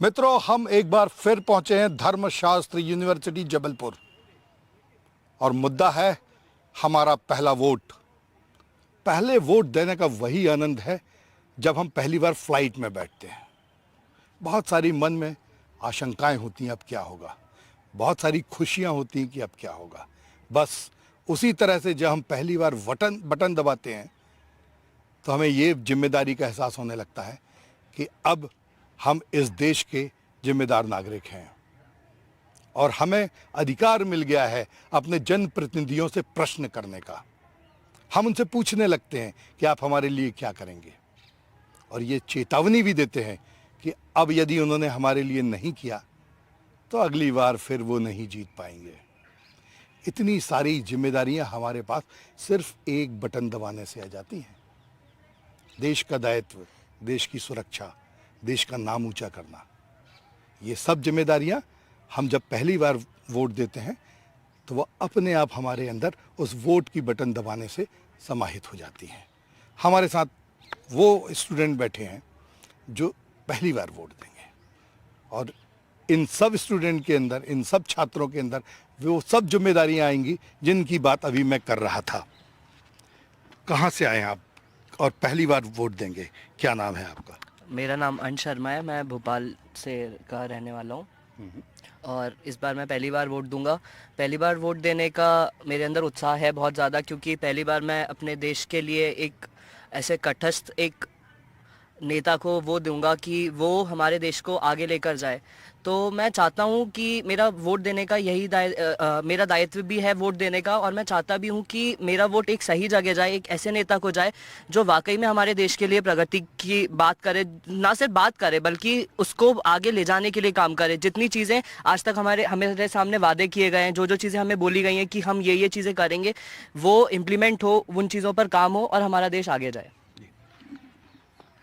मित्रों, हम एक बार फिर पहुंचे हैं धर्मशास्त्र यूनिवर्सिटी जबलपुर और मुद्दा है हमारा पहला वोट। पहले वोट देने का वही आनंद है जब हम पहली बार फ्लाइट में बैठते हैं। बहुत सारी मन में आशंकाएं होती हैं, अब क्या होगा। बहुत सारी खुशियां होती हैं कि अब क्या होगा। बस उसी तरह से जब हम पहली बार बटन दबाते हैं तो हमें ये जिम्मेदारी का एहसास होने लगता है कि अब हम इस देश के जिम्मेदार नागरिक हैं और हमें अधिकार मिल गया है अपने जनप्रतिनिधियों से प्रश्न करने का। हम उनसे पूछने लगते हैं कि आप हमारे लिए क्या करेंगे, और ये चेतावनी भी देते हैं कि अब यदि उन्होंने हमारे लिए नहीं किया तो अगली बार फिर वो नहीं जीत पाएंगे। इतनी सारी जिम्मेदारियां हमारे पास सिर्फ एक बटन दबाने से आ जाती हैं। देश का दायित्व, देश की सुरक्षा, देश का नाम ऊंचा करना, ये सब जिम्मेदारियां हम जब पहली बार वोट देते हैं तो वो अपने आप हमारे अंदर उस वोट की बटन दबाने से समाहित हो जाती हैं। हमारे साथ वो स्टूडेंट बैठे हैं जो पहली बार वोट देंगे, और इन सब स्टूडेंट के अंदर, इन सब छात्रों के अंदर वो सब जिम्मेदारियां आएंगी जिनकी बात अभी मैं कर रहा था। कहाँ से आए हैं आप और पहली बार वोट देंगे? क्या नाम है आपका? मेरा नाम अंश शर्मा है। मैं भोपाल से का रहने वाला हूँ और इस बार मैं पहली बार वोट दूंगा। पहली बार वोट देने का मेरे अंदर उत्साह है बहुत ज़्यादा, क्योंकि पहली बार मैं अपने देश के लिए एक ऐसे तटस्थ एक नेता को वो दूंगा कि वो हमारे देश को आगे लेकर जाए। तो मैं चाहता हूँ कि मेरा वोट देने का यही मेरा दायित्व भी है वोट देने का, और मैं चाहता भी हूँ कि मेरा वोट एक सही जगह जाए, एक ऐसे नेता को जाए जो वाकई में हमारे देश के लिए प्रगति की बात करे, ना सिर्फ बात करे बल्कि उसको आगे ले जाने के लिए काम करे। जितनी चीज़ें आज तक हमारे सामने वादे किए गए हैं, जो चीज़ें हमें बोली गई हैं कि हम ये चीज़ें करेंगे, वो इम्प्लीमेंट हो, उन चीज़ों पर काम हो और हमारा देश आगे जाए।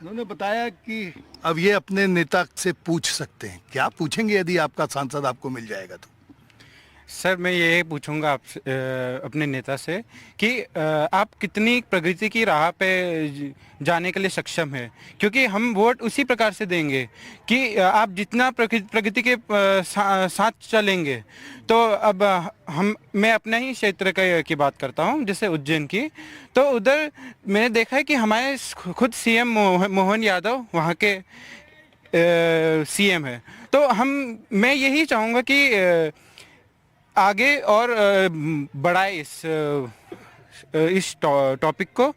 उन्होंने बताया कि अब ये अपने नेता से पूछ सकते हैं। क्या पूछेंगे यदि आपका सांसद आपको मिल जाएगा तो? सर, मैं ये पूछूंगा आप अपने नेता से कि आप कितनी प्रगति की राह पे जाने के लिए सक्षम है, क्योंकि हम वोट उसी प्रकार से देंगे कि आप जितना प्रगति के साथ चलेंगे। तो अब मैं अपने ही क्षेत्र की बात करता हूँ, जैसे उज्जैन की। तो उधर मैंने देखा है कि हमारे खुद सीएम मोहन यादव वहाँ के सीएम है। तो मैं यही चाहूँगा कि आगे और बढ़ाए इस टॉपिक को,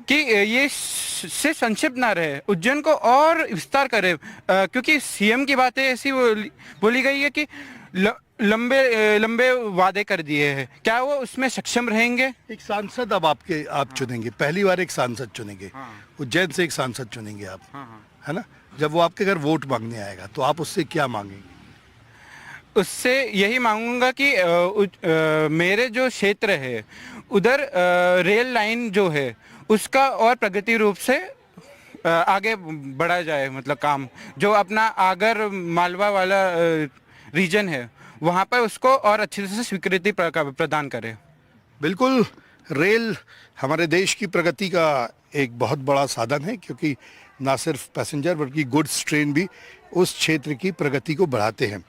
कि ये से संक्षिप्त ना रहे, उज्जैन को और विस्तार करे, क्योंकि सीएम की बातें ऐसी बोली गई है कि लंबे वादे कर दिए हैं। क्या वो उसमें सक्षम रहेंगे? एक सांसद अब आप चुनेंगे, पहली बार एक सांसद चुनेंगे। उज्जैन से एक सांसद चुनेंगे आप, है ना? जब वो आपके घर वोट मांगने आएगा तो आप उससे क्या मांगेंगे? उससे यही मांगूंगा कि मेरे जो क्षेत्र है उधर रेल लाइन जो है उसका और प्रगति रूप से आगे बढ़ा जाए। मतलब काम जो अपना आगर मालवा वाला रीजन है वहाँ पर उसको और अच्छे से स्वीकृति प्रदान करे। बिल्कुल, रेल हमारे देश की प्रगति का एक बहुत बड़ा साधन है, क्योंकि ना सिर्फ पैसेंजर बल्कि गुड्स ट्रेन भी उस क्षेत्र की प्रगति को बढ़ाते हैं।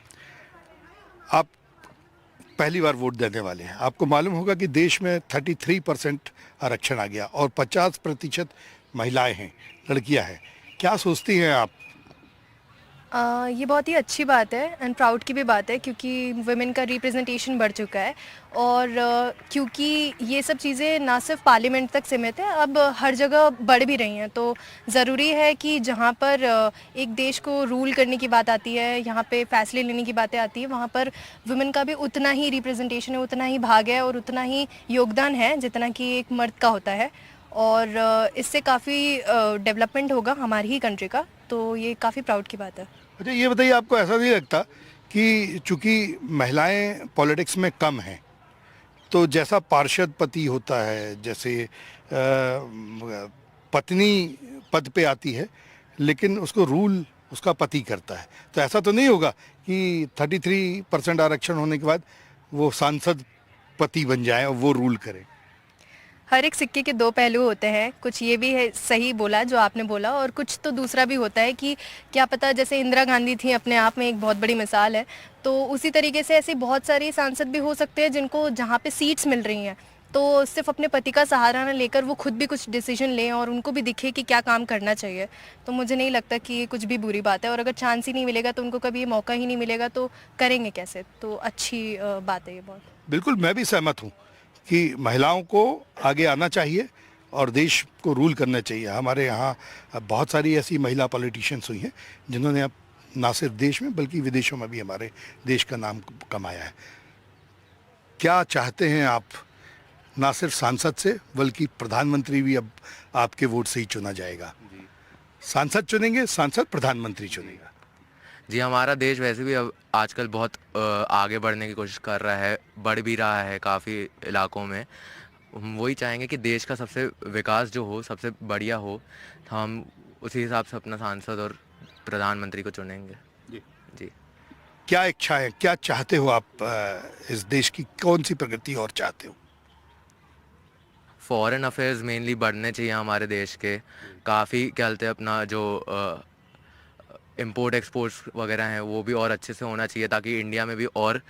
आप पहली बार वोट देने वाले हैं, आपको मालूम होगा कि देश में 33% आरक्षण आ गया और 50% महिलाएं हैं, लड़कियां हैं। क्या सोचती हैं आप? ये बहुत ही अच्छी बात है एंड प्राउड की भी बात है, क्योंकि वुमेन का रिप्रेजेंटेशन बढ़ चुका है। और क्योंकि ये सब चीज़ें ना सिर्फ पार्लियामेंट तक सीमित है, अब हर जगह बढ़ भी रही हैं, तो ज़रूरी है कि जहाँ पर एक देश को रूल करने की बात आती है, यहाँ पे फैसले लेने की बातें आती है, वहाँ पर वुमेन का भी उतना ही रिप्रेजेंटेशन है, उतना ही भाग है और उतना ही योगदान है जितना कि एक मर्द का होता है। और इससे काफ़ी डेवलपमेंट होगा हमारी ही कंट्री का, तो ये काफ़ी प्राउड की बात है। अच्छा, ये बताइए, आपको ऐसा नहीं लगता कि चूंकि महिलाएं पॉलिटिक्स में कम हैं, तो जैसा पार्षद पति होता है, जैसे पत्नी पद पे आती है लेकिन उसको रूल उसका पति करता है, तो ऐसा तो नहीं होगा कि 33% आरक्षण होने के बाद वो सांसद पति बन जाए और वो रूल करें? हर एक सिक्के के दो पहलू होते हैं। कुछ ये भी है, सही बोला जो आपने बोला, और कुछ तो दूसरा भी होता है कि क्या पता, जैसे इंदिरा गांधी थी, अपने आप में एक बहुत बड़ी मिसाल है, तो उसी तरीके से ऐसे बहुत सारे सांसद भी हो सकते हैं जिनको जहाँ पे सीट्स मिल रही हैं तो सिर्फ अपने पति का सहारा ना लेकर वो खुद भी कुछ डिसीजन लें और उनको भी दिखे कि क्या काम करना चाहिए। तो मुझे नहीं लगता कि ये कुछ भी बुरी बात है, और अगर चांस ही नहीं मिलेगा तो उनको कभी ये मौका ही नहीं मिलेगा तो करेंगे कैसे। तो अच्छी बात है ये बहुत। बिल्कुल, मैं भी सहमत हूँ कि महिलाओं को आगे आना चाहिए और देश को रूल करना चाहिए। हमारे यहाँ बहुत सारी ऐसी महिला पॉलिटिशियंस हुई हैं जिन्होंने अब ना सिर्फ देश में बल्कि विदेशों में भी हमारे देश का नाम कमाया है। क्या चाहते हैं आप? ना सिर्फ सांसद से बल्कि प्रधानमंत्री भी अब आपके वोट से ही चुना जाएगा। सांसद चुनेंगे, सांसद प्रधानमंत्री चुनेगा। जी, हमारा देश वैसे भी अब आजकल बहुत आगे बढ़ने की कोशिश कर रहा है, बढ़ भी रहा है काफ़ी इलाकों में। हम वही चाहेंगे कि देश का सबसे विकास जो हो, सबसे बढ़िया हो, तो हम उसी हिसाब से अपना सांसद और प्रधानमंत्री को चुनेंगे। जी। क्या इच्छाएं, क्या चाहते हो आप? इस देश की कौन सी प्रगति और चाहते हो? फॉरेन अफेयर्स मेनली बढ़ने चाहिए हमारे देश के। काफ़ी क्या बोलते हैं, अपना जो इंपोर्ट एक्सपोर्ट्स वगैरह हैं वो भी और अच्छे से होना चाहिए, ताकि इंडिया में भी और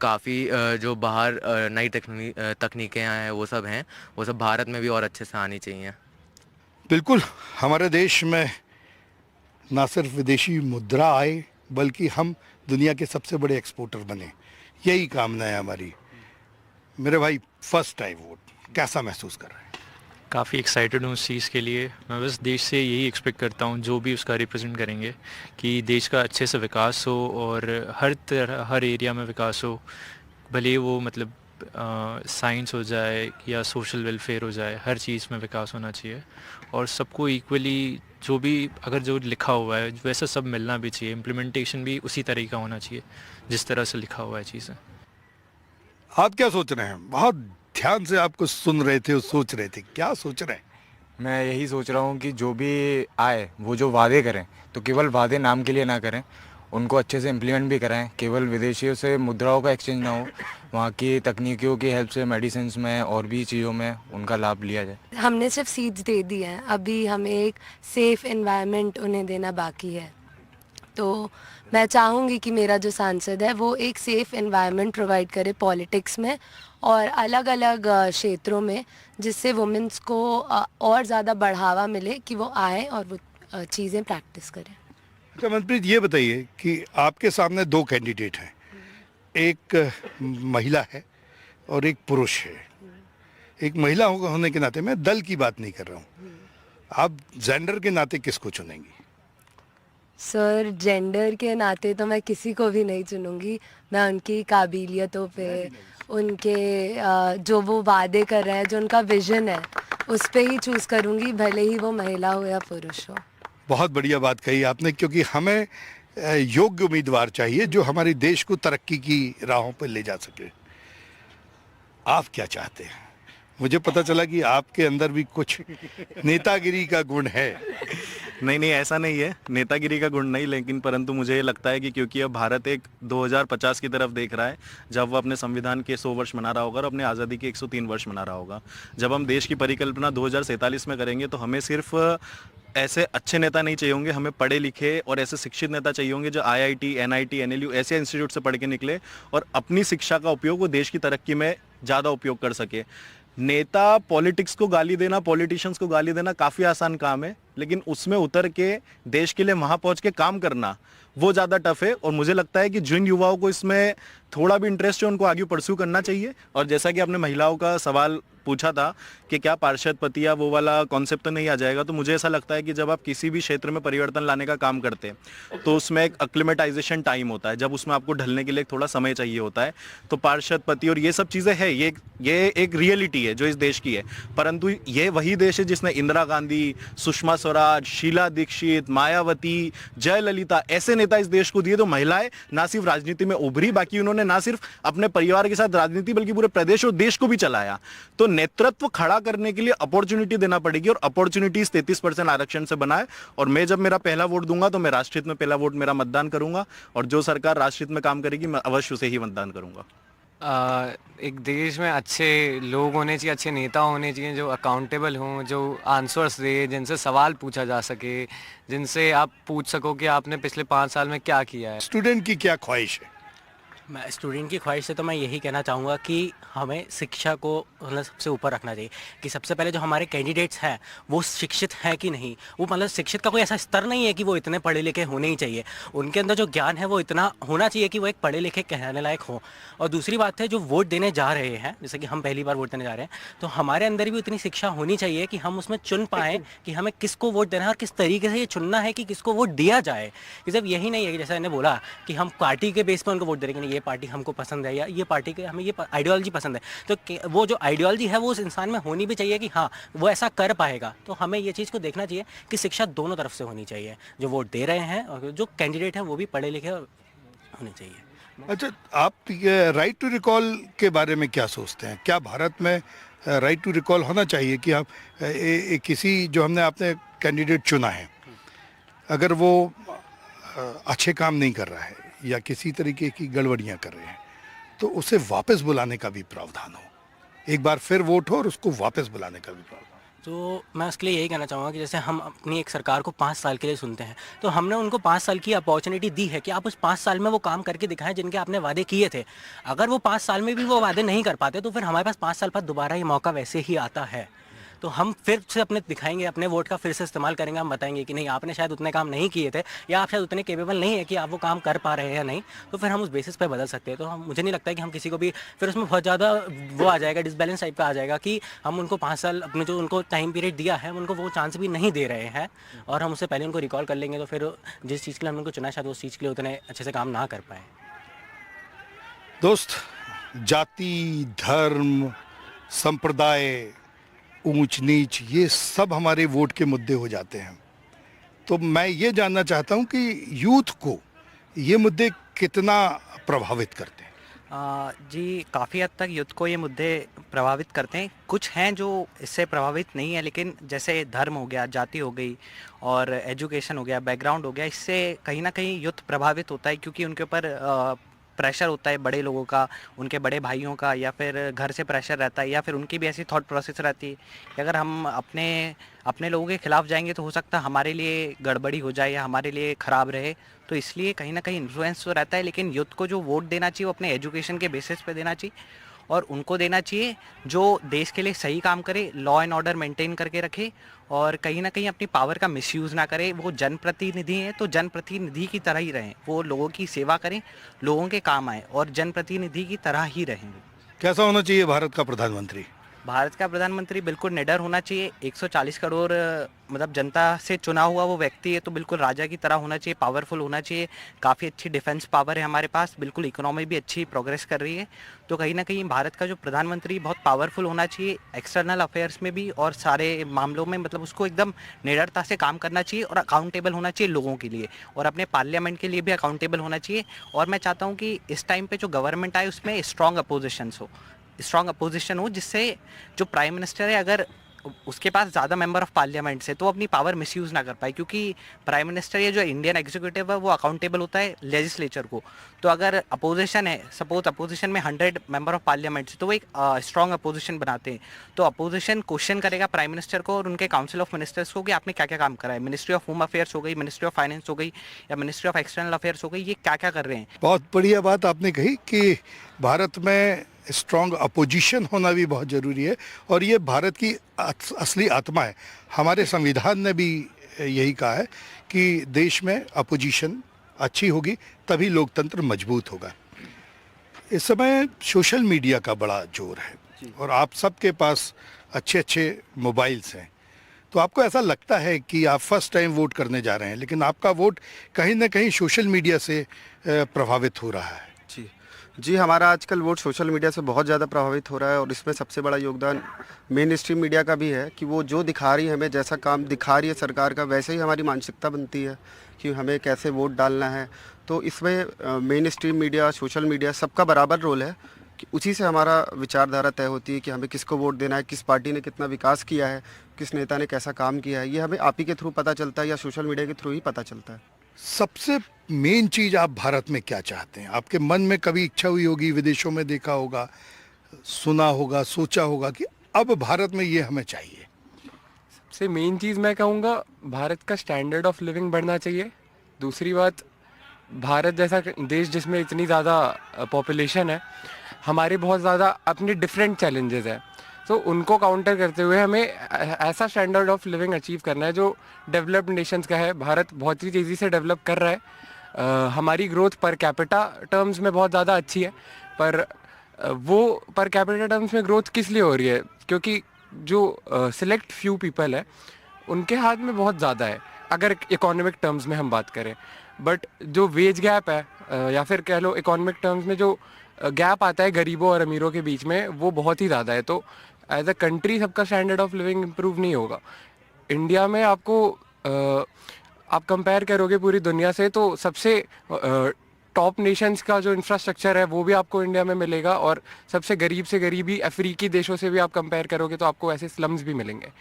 काफ़ी जो बाहर नई तकनीकें हैं वो सब हैं, वो सब भारत में भी और अच्छे से आनी चाहिए। बिल्कुल, हमारे देश में ना सिर्फ विदेशी मुद्रा आए बल्कि हम दुनिया के सबसे बड़े एक्सपोर्टर बने, यही कामना है हमारी। मेरे भाई, फर्स्ट टाइम वोट, कैसा महसूस कर रहे हैं? काफ़ी एक्साइटेड हूँ उस चीज़ के लिए। मैं बस देश से यही एक्सपेक्ट करता हूँ जो भी उसका रिप्रेजेंट करेंगे कि देश का अच्छे से विकास हो और हर एरिया में विकास हो, भले वो मतलब साइंस हो जाए या सोशल वेलफेयर हो जाए, हर चीज़ में विकास होना चाहिए और सबको इक्वली जो भी अगर जो लिखा हुआ है वैसा सब मिलना भी चाहिए। इम्प्लीमेंटेशन भी उसी तरह का होना चाहिए जिस तरह से लिखा हुआ है चीज़ें। आप क्या सोच रहे हैं? बहुत ध्यान से आपको सुन रहे थे और सोच रहे थे, क्या सोच रहे हैं? मैं यही सोच रहा हूँ कि जो भी आए वो जो वादे करें तो केवल वादे नाम के लिए ना करें, उनको अच्छे से इम्प्लीमेंट भी कराएं। केवल विदेशियों से मुद्राओं का एक्सचेंज ना हो, वहाँ की तकनीकियों की हेल्प से मेडिसिन में और भी चीज़ों में उनका लाभ लिया जाए। हमने सिर्फ सीड्स दे दी हैं, अभी हमें एक सेफ़ एनवायरनमेंट उन्हें देना बाकी है। तो मैं चाहूँगी कि मेरा जो सांसद है वो एक सेफ़ एनवायरनमेंट प्रोवाइड करे पॉलिटिक्स में और अलग अलग क्षेत्रों में, जिससे वुमेंस को और ज़्यादा बढ़ावा मिले कि वो आए और वो चीज़ें प्रैक्टिस करें। अच्छा मनप्रीत, ये बताइए कि आपके सामने दो कैंडिडेट हैं, एक महिला है और एक पुरुष है। एक महिला होने के नाते, मैं दल की बात नहीं कर रहा हूँ, आप जेंडर के नाते किसको चुनेंगी? सर, जेंडर के नाते तो मैं किसी को भी नहीं चुनूंगी। मैं उनकी काबिलियतों पे, उनके जो वो वादे कर रहे हैं, जो उनका विजन है, उस पे ही चूज़ करूंगी, भले ही वो महिला हो या पुरुष हो। बहुत बढ़िया बात कही आपने, क्योंकि हमें योग्य उम्मीदवार चाहिए जो हमारे देश को तरक्की की राहों पर ले जा सके। आप क्या चाहते हैं? मुझे पता चला कि आपके अंदर भी कुछ नेतागिरी का गुण है। नहीं, ऐसा नहीं है, नेतागिरी का गुण नहीं, लेकिन परंतु मुझे ये लगता है कि क्योंकि अब भारत एक 2050 की तरफ देख रहा है, जब वो अपने संविधान के 100 वर्ष मना रहा होगा और अपने आज़ादी के 103 वर्ष मना रहा होगा, जब हम देश की परिकल्पना 2047 में करेंगे तो हमें सिर्फ ऐसे अच्छे नेता नहीं चाहिए होंगे, हमें पढ़े लिखे और ऐसे शिक्षित नेता चाहिए होंगे जो IIT, NIT, NLU ऐसे इंस्टीट्यूट से पढ़ के निकले और अपनी शिक्षा का उपयोग वो देश की तरक्की में ज़्यादा उपयोग कर सके। नेता पॉलिटिक्स को गाली देना, पॉलिटिशियंस को गाली देना काफ़ी आसान काम है, लेकिन उसमें उतर के देश के लिए वहाँ पहुँच के काम करना वो ज़्यादा टफ है। और मुझे लगता है कि जिन युवाओं को इसमें थोड़ा भी इंटरेस्ट है उनको आगे परस्यू करना चाहिए। और जैसा कि आपने महिलाओं का सवाल पूछा था कि क्या पार्षद पति या वो वाला कॉन्सेप्ट तो नहीं आ जाएगा, तो मुझे ऐसा लगता है कि जब आप किसी भी क्षेत्र में परिवर्तन लाने का काम करते हैं तो उसमें एक एक्लिमेटाइजेशन टाइम होता है, जब उसमें आपको ढलने के लिए थोड़ा समय चाहिए होता है। तो पार्षद पति और ये सब चीज़ें है, ये एक रियलिटी है जो इस देश की है। परंतु ये वही देश है जिसने इंदिरा गांधी, सुषमा स्वराज, शीला दीक्षित, मायावती, जयललिता ऐसे नेता इस देश को दिए। तो महिलाएं ना सिर्फ राजनीति में उभरी, बाकी उन्होंने ना सिर्फ अपने परिवार के साथ राजनीति बल्कि पूरे प्रदेश और देश को भी चलाया। तो नेतृत्व खड़ा करने के लिए अपॉर्चुनिटी देना पड़ेगी और अपॉर्चुनिटीज 33% आरक्षण से बनाए। और मैं जब मेरा पहला वोट दूंगा तो मैं राष्ट्रहित में पहला वोट मेरा मतदान करूंगा और जो सरकार राष्ट्रहित में काम करेगी मैं अवश्य उसे ही मतदान करूंगा। एक देश में अच्छे लोग होने चाहिए, अच्छे नेता होने चाहिए जो अकाउंटेबल हों, जो आंसर्स दे, जिनसे सवाल पूछा जा सके, जिनसे आप पूछ सको कि आपने पिछले 5 साल में क्या किया है। स्टूडेंट की क्या ख्वाहिश है? मैं स्टूडेंट की ख्वाहिश से तो मैं यही कहना चाहूँगा कि हमें शिक्षा को मतलब सबसे ऊपर रखना चाहिए, कि सबसे पहले जो हमारे कैंडिडेट्स हैं वो शिक्षित हैं कि नहीं। वो मतलब शिक्षित का कोई ऐसा स्तर नहीं है कि वो इतने पढ़े लिखे होने ही चाहिए, उनके अंदर जो ज्ञान है वो इतना होना चाहिए कि वो एक पढ़े लिखे कहने लायक हो। और दूसरी बात है, जो वोट देने जा रहे हैं, जैसे कि हम पहली बार वोट देने जा रहे हैं, तो हमारे अंदर भी उतनी शिक्षा होनी चाहिए कि हम उसमें चुन पाएँ कि हमें किसको वोट देना है और किस तरीके से ये चुनना है कि किसको वोट दिया जाए। कि सिर्फ यही नहीं है कि जैसा मैंने बोला कि हम पार्टी के बेस पर उनको वोट दे रहे हैं, ये पार्टी हमको पसंद है या ये पार्टी के हमें ये आइडियोलॉजी पसंद है, तो वो जो आइडियोलॉजी है वो उस इंसान में होनी भी चाहिए कि हाँ वो ऐसा कर पाएगा। तो हमें ये चीज़ को देखना चाहिए कि शिक्षा दोनों तरफ से होनी चाहिए, जो वोट दे रहे हैं और जो कैंडिडेट हैं वो भी पढ़े लिखे होने चाहिए। अच्छा, आप राइट टू रिकॉल के बारे में क्या सोचते हैं? क्या भारत में राइट टू रिकॉल होना चाहिए कि आप किसी जो हमने आपने कैंडिडेट चुना है, अगर वो अच्छे काम नहीं कर रहा है या किसी तरीके की गड़बड़ियां कर रहे हैं, तो उसे वापस बुलाने का भी प्रावधान हो, एक बार फिर वोट हो और उसको वापस बुलाने का भी प्रावधान। तो मैं उसके लिए यही कहना चाहूँगा कि जैसे हम अपनी एक सरकार को 5 साल के लिए सुनते हैं, तो हमने उनको 5 साल की अपॉर्चुनिटी दी है कि आप उस 5 साल में वो काम करके दिखाएं जिनके आपने वादे किए थे। अगर वो 5 साल में भी वो वादे नहीं कर पाते तो फिर हमारे पास 5 साल बाद दोबारा ये मौका वैसे ही आता है। तो हम फिर से अपने दिखाएंगे, अपने वोट का फिर से इस्तेमाल करेंगे, हम बताएंगे कि नहीं आपने शायद उतने काम नहीं किए थे या आप शायद उतने केपेबल नहीं है कि आप वो काम कर पा रहे हैं या नहीं, तो फिर हम उस बेसिस पे बदल सकते हैं। तो हम मुझे नहीं लगता है कि हम किसी को भी फिर उसमें बहुत ज़्यादा वो आ जाएगा, डिसबैलेंस टाइप का आ जाएगा कि हम उनको 5 साल अपने जो उनको टाइम पीरियड दिया है उनको वो चांस भी नहीं दे रहे हैं और हम उससे पहले उनको रिकॉल कर लेंगे, तो फिर जिस चीज़ के लिए हमने उनको चुना शायद उस चीज़ के लिए उतने अच्छे से काम ना कर पाए। दोस्त, जाति, धर्म, संप्रदाय, ऊंच नीच, ये सब हमारे वोट के मुद्दे हो जाते हैं। तो मैं ये जानना चाहता हूं कि यूथ को ये मुद्दे कितना प्रभावित करते हैं? जी, काफ़ी हद तक यूथ को ये मुद्दे प्रभावित करते हैं। कुछ हैं जो इससे प्रभावित नहीं है, लेकिन जैसे धर्म हो गया, जाति हो गई और एजुकेशन हो गया, बैकग्राउंड हो गया, इससे कहीं ना कहीं यूथ प्रभावित होता है, क्योंकि उनके ऊपर प्रेशर होता है बड़े लोगों का, उनके बड़े भाइयों का, या फिर घर से प्रेशर रहता है, या फिर उनकी भी ऐसी थॉट प्रोसेस रहती है कि अगर हम अपने लोगों के खिलाफ जाएंगे तो हो सकता है हमारे लिए गड़बड़ी हो जाए या हमारे लिए ख़राब रहे। तो इसलिए कहीं ना कहीं इन्फ्लुएंस तो रहता है, लेकिन यूथ को जो वोट देना चाहिए वो अपने एजुकेशन के बेसिस पे देना चाहिए और उनको देना चाहिए जो देश के लिए सही काम करे, लॉ एंड ऑर्डर मेंटेन करके रखे और कहीं ना कहीं अपनी पावर का मिसयूज़ ना करे। वो जनप्रतिनिधि हैं तो जनप्रतिनिधि की तरह ही रहें, वो लोगों की सेवा करें, लोगों के काम आए और जनप्रतिनिधि की तरह ही रहें। कैसा होना चाहिए भारत का प्रधानमंत्री? भारत का प्रधानमंत्री बिल्कुल निडर होना चाहिए। 140 करोड़ मतलब जनता से चुना हुआ वो व्यक्ति है, तो बिल्कुल राजा की तरह होना चाहिए, पावरफुल होना चाहिए। काफ़ी अच्छी डिफेंस पावर है हमारे पास, बिल्कुल इकोनॉमी भी अच्छी प्रोग्रेस कर रही है। तो कहीं ना कहीं भारत का जो प्रधानमंत्री बहुत पावरफुल होना चाहिए, एक्सटर्नल अफेयर्स में भी और सारे मामलों में, मतलब उसको एकदम निडरता से काम करना चाहिए और अकाउंटेबल होना चाहिए लोगों के लिए और अपने पार्लियामेंट के लिए भी अकाउंटेबल होना चाहिए। और मैं चाहता हूँ कि इस टाइम पे जो गवर्नमेंट आए उसमें स्ट्रॉन्ग अपोजिशन हो, जिससे जो प्राइम मिनिस्टर है अगर उसके पास ज़्यादा मेंबर ऑफ पार्लियामेंट से तो अपनी पावर मिसयूज़ ना कर पाए, क्योंकि प्राइम मिनिस्टर या जो इंडियन एग्जीक्यूटिव है वो अकाउंटेबल होता है लेजिस्लेचर को। तो अगर अपोजिशन है, सपोज अपोजिशन में 100 मेंबर ऑफ पार्लियामेंट से, तो वो एक स्ट्रॉन्ग अपोजिशन बनाते हैं। तो अपोजिशन क्वेश्चन करेगा प्राइम मिनिस्टर को और उनके काउंसिल ऑफ मिनिस्टर्स को कि आपने क्या क्या काम करा है। मिनिस्ट्री ऑफ होम अफेयर्स हो गई, मिनिस्ट्री ऑफ फाइनेंस हो गई या मिनिस्ट्री ऑफ एक्सटर्नल अफेयर्स हो गई, ये क्या क्या कर रहे हैं। बहुत बढ़िया बात आपने कही कि भारत में स्ट्रॉन्ग अपोजिशन होना भी बहुत ज़रूरी है और ये भारत की असली आत्मा है। हमारे संविधान ने भी यही कहा है कि देश में अपोजिशन अच्छी होगी तभी लोकतंत्र मजबूत होगा। इस समय सोशल मीडिया का बड़ा जोर है और आप सबके पास अच्छे अच्छे मोबाइल्स हैं, तो आपको ऐसा लगता है कि आप फर्स्ट टाइम वोट करने जा रहे हैं, लेकिन आपका वोट कहीं ना कहीं सोशल मीडिया से प्रभावित हो रहा है। जी, हमारा आजकल वोट सोशल मीडिया से बहुत ज़्यादा प्रभावित हो रहा है और इसमें सबसे बड़ा योगदान मेन स्ट्रीम मीडिया का भी है कि वो जो दिखा रही है हमें, जैसा काम दिखा रही है सरकार का, वैसे ही हमारी मानसिकता बनती है कि हमें कैसे वोट डालना है। तो इसमें main stream media, social media, सबका बराबर रोल है कि उसी से हमारा विचारधारा तय होती है कि हमें किसको वोट देना है, किस पार्टी ने कितना विकास किया है, किस नेता ने कैसा काम किया है। ये हमें आप ही के थ्रू पता चलता है या सोशल मीडिया के थ्रू ही पता चलता है। सबसे मेन चीज आप भारत में क्या चाहते हैं? आपके मन में कभी इच्छा हुई होगी, विदेशों में देखा होगा, सुना होगा, सोचा होगा कि अब भारत में ये हमें चाहिए? सबसे मेन चीज़ मैं कहूँगा, भारत का स्टैंडर्ड ऑफ लिविंग बढ़ना चाहिए। दूसरी बात, भारत जैसा देश जिसमें इतनी ज़्यादा पॉपुलेशन है, हमारे बहुत ज़्यादा अपने डिफरेंट चैलेंजेस हैं, तो उनको काउंटर करते हुए हमें ऐसा स्टैंडर्ड ऑफ लिविंग अचीव करना है जो डेवलप्ड नेशंस का है। भारत बहुत ही तेज़ी से डेवलप कर रहा है। हमारी ग्रोथ पर कैपिटा टर्म्स में बहुत ज़्यादा अच्छी है, पर वो पर कैपिटा टर्म्स में ग्रोथ किस लिए हो रही है? क्योंकि जो सिलेक्ट फ्यू पीपल है उनके हाथ में बहुत ज़्यादा है, अगर इकोनॉमिक टर्म्स में हम बात करें। बट जो वेज गैप है या फिर कह लो इकोनॉमिक टर्म्स में जो गैप आता है गरीबों और अमीरों के बीच में, वो बहुत ही ज़्यादा है। तो एज अ कंट्री सबका स्टैंडर्ड ऑफ लिविंग इम्प्रूव नहीं होगा। इंडिया में आपको आप कंपेयर करोगे पूरी दुनिया से, तो सबसे टॉप नेशंस का जो इंफ्रास्ट्रक्चर है वो भी आपको इंडिया में मिलेगा, और सबसे गरीब से गरीबी अफ्रीकी देशों से भी आप कंपेयर करोगे तो आपको ऐसे स्लम्स भी मिलेंगे।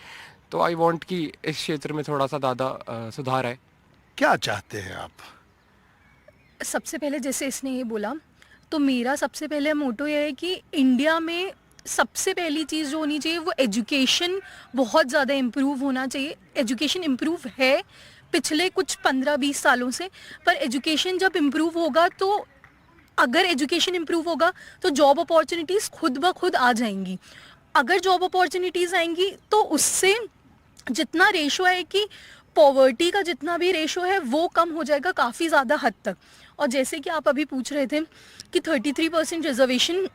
तो आई वांट कि इस क्षेत्र में थोड़ा सा ज़्यादा सुधार है। क्या चाहते हैं आप? सबसे पहले जैसे इसने ये बोला, तो मेरा सबसे पहले मोटो ये है कि इंडिया में सबसे पहली चीज़ जो होनी चाहिए वो एजुकेशन बहुत ज़्यादा इम्प्रूव होना चाहिए। एजुकेशन इम्प्रूव है पिछले कुछ 15-20 सालों से, पर एजुकेशन जब इम्प्रूव होगा तो अगर एजुकेशन इम्प्रूव होगा तो जॉब अपॉर्चुनिटीज़ खुद ब खुद आ जाएंगी। अगर जॉब अपॉर्चुनिटीज़ आएंगी तो उससे जितना रेशो है कि पॉवर्टी का जितना भी रेशो है वो कम हो जाएगा काफ़ी ज़्यादा हद तक। और जैसे कि आप अभी पूछ रहे थे कि 33% रिजर्वेशन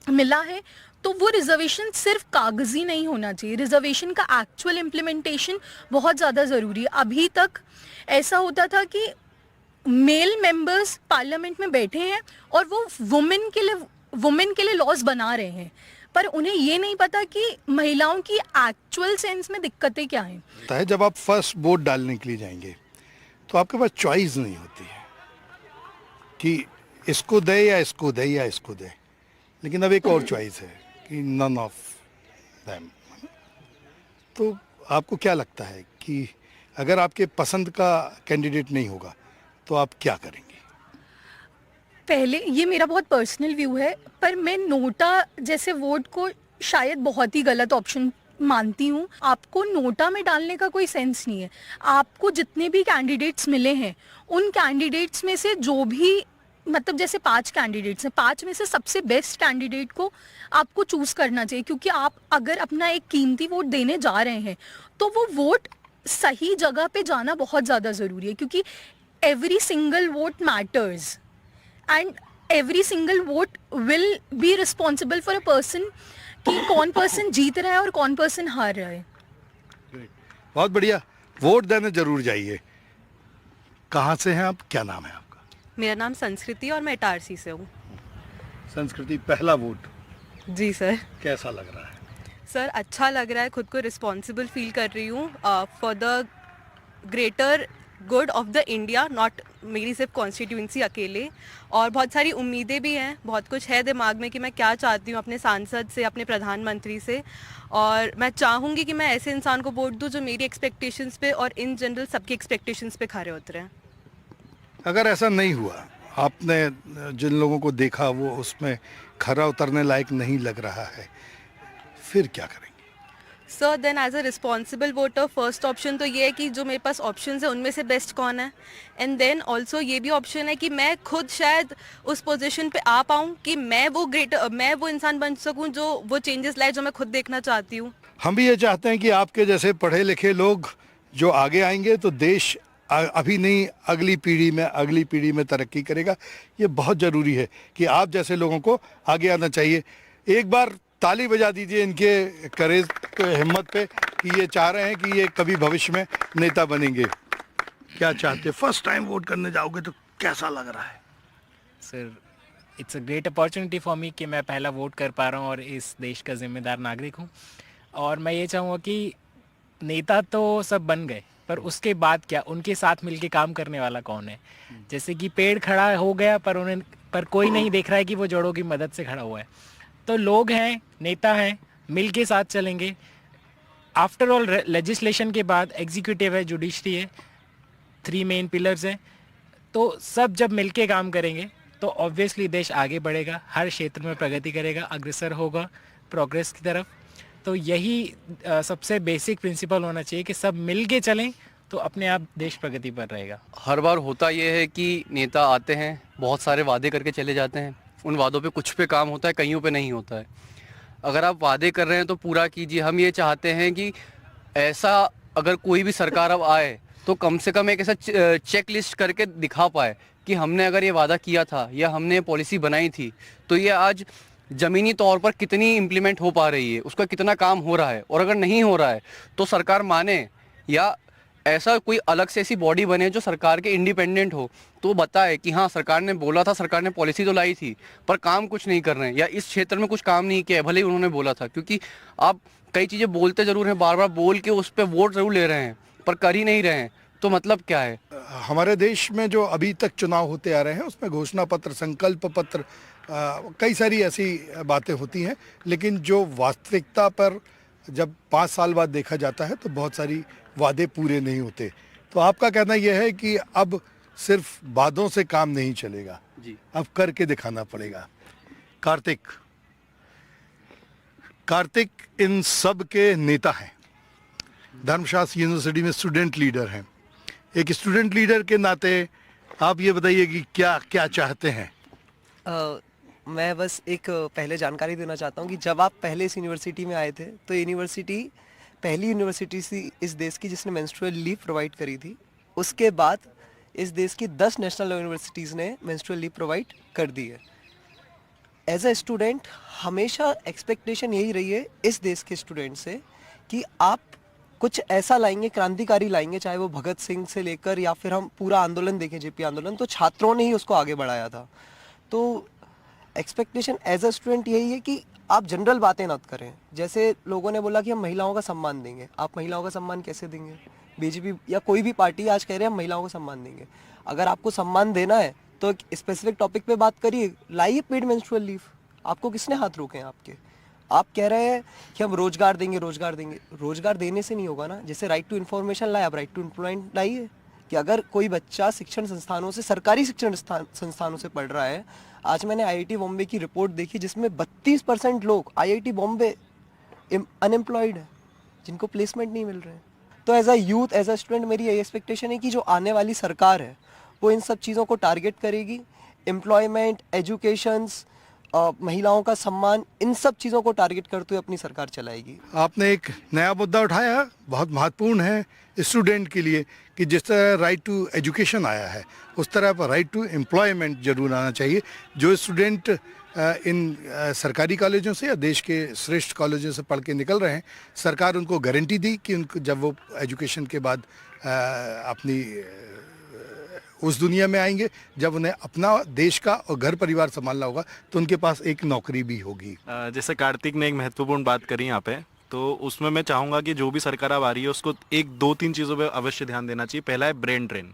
मिला है, तो वो रिजर्वेशन सिर्फ कागजी नहीं होना चाहिए, रिजर्वेशन का एक्चुअल इम्प्लीमेंटेशन बहुत ज़्यादा ज़रूरी है। अभी तक ऐसा होता था कि मेल मेंबर्स पार्लियामेंट में बैठे हैं और वो वुमेन के लिए लॉज बना रहे हैं, पर उन्हें ये नहीं पता कि महिलाओं की एक्चुअल सेंस में दिक्कतें क्या हैं। जब आप फर्स्ट वोट डालने के लिए जाएंगे तो आपके पास चॉइस नहीं होती है कि इसको दे या इसको दे या इसको दे, लेकिन अब एक और चॉइस है कि नन ऑफ देम। तो आपको क्या लगता है कि अगर आपके पसंद का कैंडिडेट नहीं होगा तो आप क्या करेंगे? पहले ये मेरा बहुत पर्सनल व्यू है, पर मैं नोटा जैसे वोट को शायद बहुत ही गलत ऑप्शन मानती हूँ। आपको नोटा में डालने का कोई सेंस नहीं है। आपको जितने भी कैंडिडेट्स मिले हैं उन कैंडिडेट्स में से जो भी, मतलब जैसे 5 कैंडिडेट्स हैं, 5 में से सबसे बेस्ट कैंडिडेट को आपको चूज करना चाहिए, क्योंकि आप अगर अपना एक कीमती वोट देने जा रहे हैं तो वो वोट सही जगह पे जाना बहुत ज़्यादा ज़रूरी है, क्योंकि every single vote matters and every single vote will be responsible for a person कि कौन पर्सन जीत रहा है और कौन पर्सन हार रहा है। बहुत बढ़िया, वोट देने जरूर जाइए। कहाँ से हैं आप, क्या नाम है आपका? मेरा नाम संस्कृति और मैं इटारसी से हूँ। संस्कृति, पहला वोट जी सर। कैसा लग रहा है? सर अच्छा लग रहा है, खुद को रिस्पॉन्सिबल फील कर रही हूँ for the greater good of the India, not मेरी सिर्फ कॉन्स्टिट्यूंसी अकेले। और बहुत सारी उम्मीदें भी हैं, बहुत कुछ है दिमाग में कि मैं क्या चाहती हूँ अपने सांसद से, अपने प्रधानमंत्री से, और मैं चाहूँगी कि मैं ऐसे इंसान को वोट दूँ जो मेरी एक्सपेक्टेशंस पे और इन जनरल सबकी एक्सपेक्टेशंस पे खरे उतरे हैं। अगर ऐसा नहीं हुआ, आपने जिन लोगों को देखा वो उसमें खरा उतरने लायक नहीं लग रहा है, फिर क्या करेंगे? Sir then as a responsible voter first option तो ये है कि जो मेरे पास ऑप्शंस है उनमें से बेस्ट कौन है, एंड देन ऑल्सो ये भी ऑप्शन है कि मैं खुद शायद उस पोजीशन पे आ पाऊँ कि मैं वो इंसान बन सकूँ जो वो चेंजेस लाए जो मैं खुद देखना चाहती हूँ। हम भी ये चाहते हैं कि आपके जैसे पढ़े लिखे लोग जो आगे आएंगे तो देश अभी नहीं अगली पीढ़ी में तरक्की करेगा। ये बहुत ज़रूरी है कि आप जैसे लोगों को आगे आना चाहिए। एक बार ताली बजा दीजिए इनके करेज पे, हिम्मत पे, कि ये चाह रहे हैं कि ये कभी भविष्य में नेता बनेंगे। क्या चाहते? फर्स्ट टाइम वोट करने जाओगे तो कैसा लग रहा है? Sir it's a great opportunity for me कि मैं पहला वोट कर पा रहा हूँ और इस देश का जिम्मेदार नागरिक हूँ। और मैं ये चाहूँगा कि नेता तो सब बन गए, पर उसके बाद क्या, उनके साथ मिलके काम करने वाला कौन है? जैसे कि पेड़ खड़ा हो गया पर कोई नहीं देख रहा है कि वो जड़ों की मदद से खड़ा हुआ है। तो लोग हैं, नेता हैं, मिल के साथ चलेंगे। आफ्टर ऑल लेजिस्लेशन के बाद एग्जीक्यूटिव है, जुडिशरी है, 3 मेन पिलर्स हैं। तो सब जब मिलके काम करेंगे तो ऑब्वियसली देश आगे बढ़ेगा, हर क्षेत्र में प्रगति करेगा, अग्रसर होगा प्रोग्रेस की तरफ। तो यही सबसे बेसिक प्रिंसिपल होना चाहिए कि सब मिल के चलें तो अपने आप देश प्रगति पर रहेगा। हर बार होता ये है कि नेता आते हैं, बहुत सारे वादे करके चले जाते हैं, उन वादों पे कुछ पे काम होता है, कईयों पे नहीं होता है। अगर आप वादे कर रहे हैं तो पूरा कीजिए। हम ये चाहते हैं कि ऐसा अगर कोई भी सरकार अब आए तो कम से कम एक ऐसा चेक लिस्ट करके दिखा पाए कि हमने अगर ये वादा किया था या हमने पॉलिसी बनाई थी तो ये आज ज़मीनी तौर पर कितनी इम्प्लीमेंट हो पा रही है, उसका कितना काम हो रहा है। और अगर नहीं हो रहा है तो सरकार माने या ऐसा कोई अलग से ऐसी बॉडी बने जो सरकार के इंडिपेंडेंट हो, तो बताए कि हाँ सरकार ने बोला था, सरकार ने पॉलिसी तो लाई थी पर काम कुछ नहीं कर रहे हैं या इस क्षेत्र में कुछ काम नहीं किया, भले ही उन्होंने बोला था। क्योंकि आप कई चीज़ें बोलते ज़रूर हैं, बार बार बोल के उस पर वोट ज़रूर ले रहे हैं पर कर ही नहीं रहे हैं, तो मतलब क्या है। हमारे देश में जो अभी तक चुनाव होते आ रहे हैं उसमें घोषणा पत्र, संकल्प पत्र, कई सारी ऐसी बातें होती हैं, लेकिन जो वास्तविकता पर जब 5 साल बाद देखा जाता है तो बहुत सारी वादे पूरे नहीं होते। तो आपका कहना यह है कि अब सिर्फ वादों से काम नहीं चलेगा जी, अब करके दिखाना पड़ेगा। कार्तिक इन सब के नेता हैं, धर्मशास्त्र यूनिवर्सिटी में स्टूडेंट लीडर हैं। एक स्टूडेंट लीडर के नाते आप ये बताइए कि क्या क्या चाहते हैं। मैं बस एक पहले जानकारी देना चाहता हूँ कि जब आप पहले इस यूनिवर्सिटी में आए थे तो यूनिवर्सिटी पहली यूनिवर्सिटी थी इस देश की जिसने मेंस्ट्रुअल लीव प्रोवाइड करी थी। उसके बाद इस देश की 10 नेशनल यूनिवर्सिटीज़ ने मेंस्ट्रुअल लीव प्रोवाइड कर दी है। एज अ स्टूडेंट हमेशा एक्सपेक्टेशन यही रही है इस देश के स्टूडेंट से कि आप कुछ ऐसा लाएंगे, क्रांतिकारी लाएंगे, चाहे वो भगत सिंह से लेकर या फिर हम पूरा आंदोलन देखें, जेपी आंदोलन, तो छात्रों ने ही उसको आगे बढ़ाया था। तो एक्सपेक्टेशन एज अ स्टूडेंट यही है कि आप जनरल बातें मत करें। जैसे लोगों ने बोला कि हम महिलाओं का सम्मान देंगे, आप महिलाओं का सम्मान कैसे देंगे? बीजेपी या कोई भी पार्टी आज कह रहे हैं हम महिलाओं को सम्मान देंगे। अगर आपको सम्मान देना है तो एक स्पेसिफिक टॉपिक पे बात करिए, लाइए पेड मेंस्ट्रुअल लीव। आपको किसने हाथ रोके हैं आपके? आप कह रहे हैं कि हम रोजगार देंगे, रोजगार देंगे, रोजगार देने से नहीं होगा ना। जैसे राइट टू इन्फॉर्मेशन लाए, आप राइट टू एम्प्लॉयमेंट लाइए कि अगर कोई बच्चा शिक्षण संस्थानों से, सरकारी शिक्षण संस्थानों से पढ़ रहा है। आज मैंने आईआईटी बॉम्बे की रिपोर्ट देखी जिसमें 32% लोग आईआईटी बॉम्बे अनएम्प्लॉयड है, जिनको प्लेसमेंट नहीं मिल रहे हैं। तो as a youth, as a student मेरी यही एक्सपेक्टेशन है कि जो आने वाली सरकार है वो इन सब चीज़ों को टारगेट करेगी। एम्प्लॉयमेंट, एजुकेशंस, महिलाओं का सम्मान, इन सब चीज़ों को टारगेट करते हुए अपनी सरकार चलाएगी। आपने एक नया मुद्दा उठाया, बहुत महत्वपूर्ण है स्टूडेंट के लिए, कि जिस तरह राइट टू एजुकेशन आया है उस तरह राइट टू एम्प्लॉयमेंट जरूर आना चाहिए। जो स्टूडेंट इन सरकारी कॉलेजों से या देश के श्रेष्ठ कॉलेजों से पढ़ के निकल रहे हैं, सरकार उनको गारंटी दी कि उनको जब वो एजुकेशन के बाद अपनी उस दुनिया में आएंगे जब उन्हें अपना देश का और घर परिवार संभालना होगा तो उनके पास एक नौकरी भी होगी। जैसे कार्तिक ने एक महत्वपूर्ण बात करी यहाँ पे, तो उसमें मैं चाहूँगा कि जो भी सरकार अब आ रही है उसको 1-2-3 चीज़ों पे अवश्य ध्यान देना चाहिए। पहला है ब्रेन ड्रेन।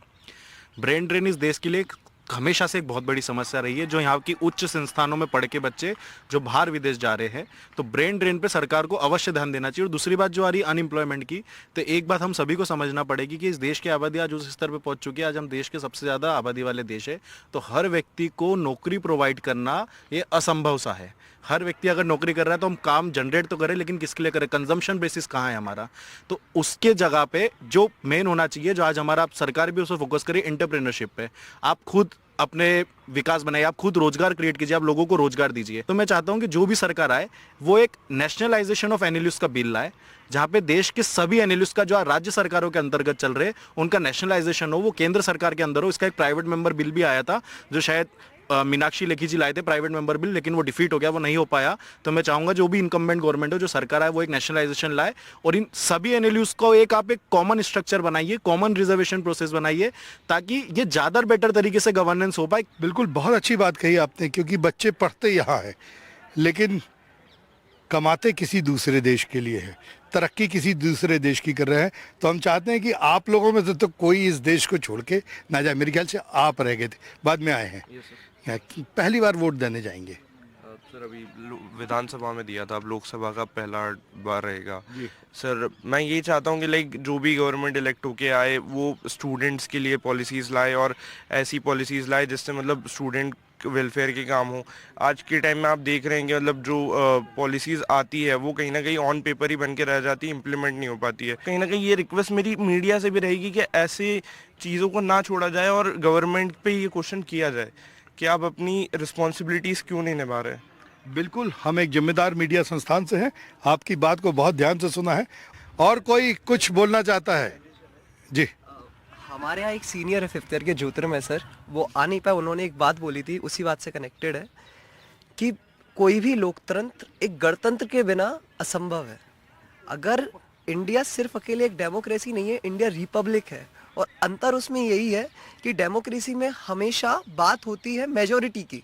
ब्रेन ड्रेन इस देश के लिए हमेशा से एक बहुत बड़ी समस्या रही है। जो यहाँ की उच्च संस्थानों में पढ़ के बच्चे जो बाहर विदेश जा रहे हैं, तो ब्रेन ड्रेन पे सरकार को अवश्य ध्यान देना चाहिए। और दूसरी बात जो आ रही है अनएम्प्लॉयमेंट की, तो एक बात हम सभी को समझना पड़ेगी कि इस देश की आबादी आज उस स्तर पे पहुंच चुकी है, आज हम देश के सबसे ज़्यादा आबादी वाले देश है, तो हर व्यक्ति को नौकरी प्रोवाइड करना ये असंभव सा है। हर व्यक्ति अगर नौकरी कर रहा है तो हम काम जनरेट तो करें, लेकिन किसके लिए करें? कंजम्पशन बेसिस कहाँ है हमारा? तो उसके जगह पे जो मेन होना चाहिए, जो आज हमारा सरकार भी उस पर फोकस करे, एंटरप्रेन्योरशिप पे। आप खुद अपने विकास बनाइए, आप खुद रोजगार क्रिएट कीजिए, आप लोगों को रोजगार दीजिए। तो मैं चाहता हूं कि जो भी सरकार आए वो एक नेशनलाइजेशन ऑफ एनालिस्ट का बिल लाए, जहां पे देश के सभी एनालिस्ट का जो राज्य सरकारों के अंतर्गत चल रहे उनका नेशनलाइजेशन हो, वो केंद्र सरकार के अंदर हो। इसका एक प्राइवेट मेंबर बिल भी आया था जो शायद मीनाक्षी लेखी जी लाए थे, प्राइवेट मेंबर बिल, लेकिन वो डिफीट हो गया, वो नहीं हो पाया। तो मैं चाहूंगा जो भी इनकम्बेंट गवर्नमेंट हो, जो सरकार है, वो एक नेशनलाइजेशन लाए और इन सभी एनालिस्ट को एक आप एक कॉमन स्ट्रक्चर बनाइए, कॉमन रिजर्वेशन प्रोसेस बनाइए, ताकि ये ज़्यादा बेटर तरीके से गवर्नेंस हो पाए। बिल्कुल, बहुत अच्छी बात कही आपने, क्योंकि बच्चे पढ़ते यहाँ है लेकिन कमाते किसी दूसरे देश के लिए है, तरक्की किसी दूसरे देश की कर रहे हैं। तो हम चाहते हैं कि आप लोगों में से तो कोई इस देश को छोड़ के ना जाए। मेरे ख्याल से आप रह गए थे, बाद में आए हैं, पहली बार वोट देने जाएंगे। सर अभी विधानसभा में दिया था, अब लोकसभा का पहला बार रहेगा। सर मैं ये चाहता हूँ कि लाइक जो भी गवर्नमेंट इलेक्ट होके आए वो स्टूडेंट्स के लिए पॉलिसीज़ लाए और ऐसी पॉलिसीज़ लाए जिससे मतलब स्टूडेंट वेलफेयर के काम हो। आज के टाइम में आप देख रहे हैं कि मतलब जो पॉलिसीज़ आती है वो कहीं ना कहीं ऑन पेपर ही बन के रह जाती है, इम्प्लीमेंट नहीं हो पाती है। कहीं ना कहीं ये रिक्वेस्ट मेरी मीडिया से भी रहेगी कि ऐसे चीज़ों को ना छोड़ा जाए और गवर्नमेंट पे ये क्वेश्चन किया जाए कि आप अपनी रिस्पॉन्सिबिलिटीज़ क्यों नहीं निभा रहे। बिल्कुल, हम एक जिम्मेदार मीडिया संस्थान से हैं, आपकी बात को बहुत ध्यान से सुना है। और कोई कुछ बोलना चाहता है? जी। हमारे यहाँ एक सीनियर है 5th ईयर के ज्योतिर्मय सर, वो आ नहीं पाए, उन्होंने एक बात बोली थी, उसी बात से कनेक्टेड है कि कोई भी लोकतंत्र एक गणतंत्र के बिना असंभव है। अगर इंडिया सिर्फ अकेले एक डेमोक्रेसी नहीं है, इंडिया रिपब्लिक है, और अंतर उसमें यही है कि डेमोक्रेसी में हमेशा बात होती है मेजॉरिटी की,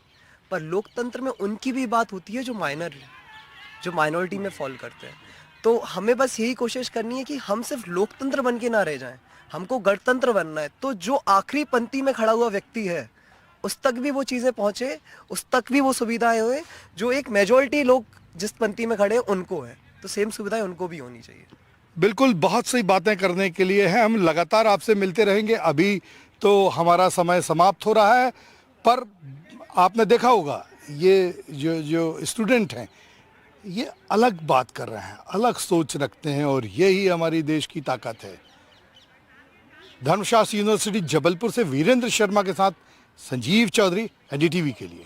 पर लोकतंत्र में उनकी भी बात होती है जो माइनर है, जो माइनॉरिटी में फॉल करते हैं। तो हमें बस यही कोशिश करनी है कि हम सिर्फ लोकतंत्र बन के ना रह जाएं, हमको गणतंत्र बनना है। तो जो आखिरी पंक्ति में खड़ा हुआ व्यक्ति है उस तक भी वो चीज़ें पहुँचे, उस तक भी वो सुविधाएं हुए जो एक मेजॉरिटी लोग जिस पंक्ति में खड़े हैं उनको है, तो सेम सुविधाएं उनको भी होनी चाहिए। बिल्कुल, बहुत सी बातें करने के लिए हैं, हम लगातार आपसे मिलते रहेंगे। अभी तो हमारा समय समाप्त हो रहा है, पर आपने देखा होगा ये जो स्टूडेंट हैं ये अलग बात कर रहे हैं, अलग सोच रखते हैं, और यही हमारी देश की ताकत है। धर्मशास्त्र यूनिवर्सिटी जबलपुर से वीरेंद्र शर्मा के साथ संजीव चौधरी, एनडीटीवी के लिए।